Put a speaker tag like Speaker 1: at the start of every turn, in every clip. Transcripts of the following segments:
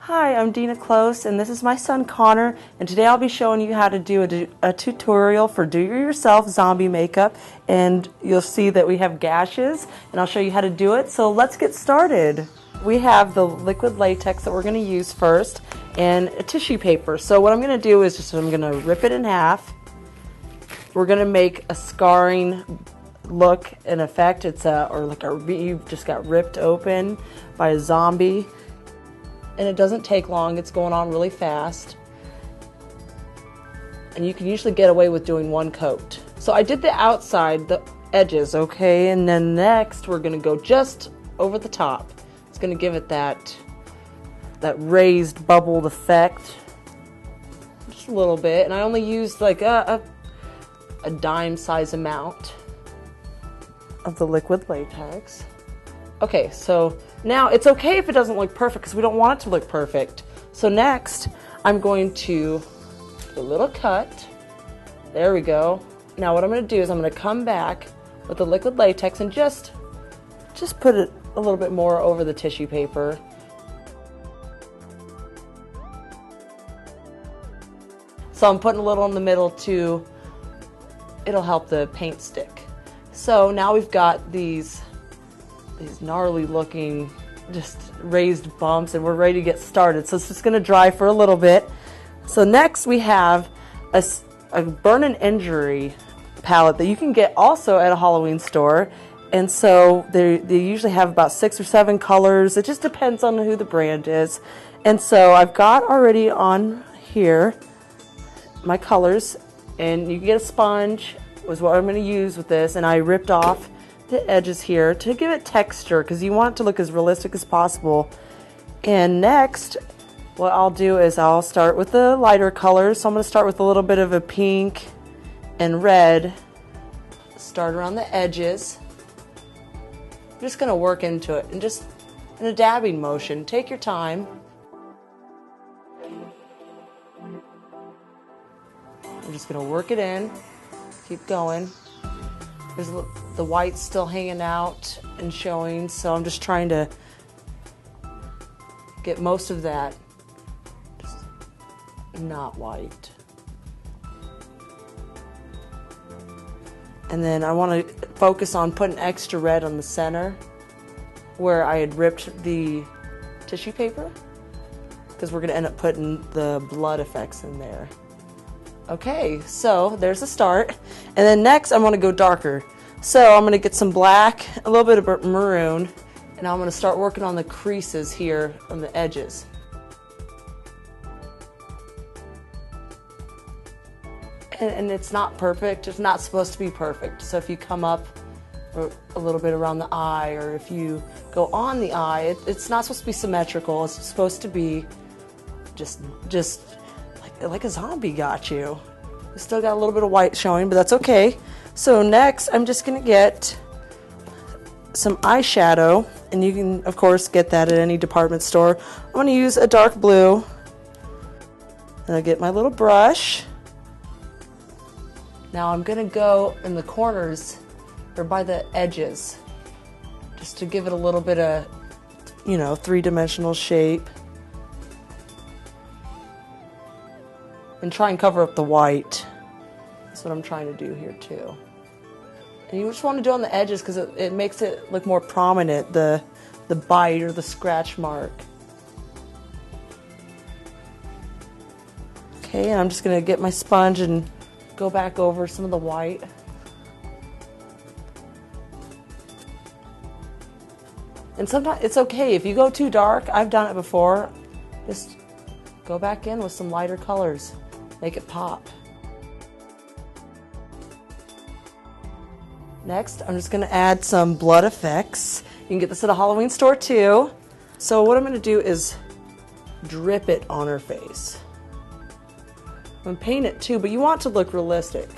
Speaker 1: Hi, I'm Deana Close, and this is my son Connor, and today I'll be showing you how to do a tutorial for do-it-yourself zombie makeup, and you'll see that we have gashes, and I'll show you how to do it, so let's get started. We have the liquid latex that we're going to use first, and a tissue paper. So what I'm going to do is I'm going to rip it in half. We're going to make a scarring look and effect. You've just got ripped open by a zombie. And it doesn't take long, it's going on really fast. And you can usually get away with doing one coat. So I did the outside, the edges, okay? And then next we're gonna go just over the top. It's gonna give it that raised bubbled effect. Just a little bit. And I only used like a dime size amount of the liquid latex. Okay, so now it's okay if it doesn't look perfect because we don't want it to look perfect. So next, I'm going to do a little cut. There we go. Now what I'm going to do is I'm going to come back with the liquid latex and just put it a little bit more over the tissue paper. So I'm putting a little in the middle too. It'll help the paint stick. So now we've got these gnarly looking just raised bumps, and we're ready to get started. So it's just going to dry for a little bit. So next we have a burn and injury palette that you can get also at a Halloween store, and so they usually have about 6 or 7 colors. It just depends on who the brand is. And so I've got already on here my colors, and you can get a sponge was what I'm going to use with this, and I ripped off the edges here to give it texture because you want it to look as realistic as possible. And next what I'll do is I'll start with the lighter colors. So I'm going to start with a little bit of a pink and red. Start around the edges. I'm just going to work into it and just in a dabbing motion. Take your time. I'm just going to work it in. Keep going. There's the white's still hanging out and showing, so I'm just trying to get most of that just not white. And then I want to focus on putting extra red on the center where I had ripped the tissue paper, because we're going to end up putting the blood effects in there. Okay, so there's the start. And then next I'm going to go darker. So I'm going to get some black, a little bit of maroon, and I'm going to start working on the creases here on the edges. And it's not perfect. It's not supposed to be perfect. So if you come up a little bit around the eye, or if you go on the eye, it's not supposed to be symmetrical. It's supposed to be just like a zombie got you. We still got a little bit of white showing, but that's okay. So next, I'm just going to get some eyeshadow, and you can, of course, get that at any department store. I'm going to use a dark blue, and I'll get my little brush. Now I'm going to go in the corners, or by the edges, just to give it a little bit of, three-dimensional shape. And try and cover up the white. That's what I'm trying to do here too. And you just want to do it on the edges because it makes it look more prominent, the bite or the scratch mark. Okay, and I'm just going to get my sponge and go back over some of the white. And sometimes it's okay if you go too dark. I've done it before. Just go back in with some lighter colors. Make it pop. Next, I'm just going to add some blood effects. You can get this at a Halloween store too. So what I'm going to do is drip it on her face. I'm going to paint it too, but you want it to look realistic.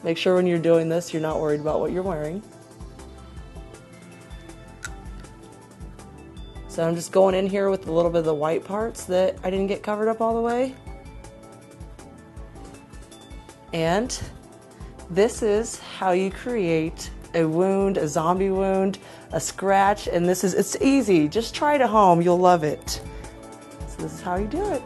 Speaker 1: Make sure when you're doing this, you're not worried about what you're wearing. So I'm just going in here with a little bit of the white parts that I didn't get covered up all the way. And this is how you create a wound, a zombie wound, a scratch, and it's easy. Just try it at home, you'll love it. So this is how you do it.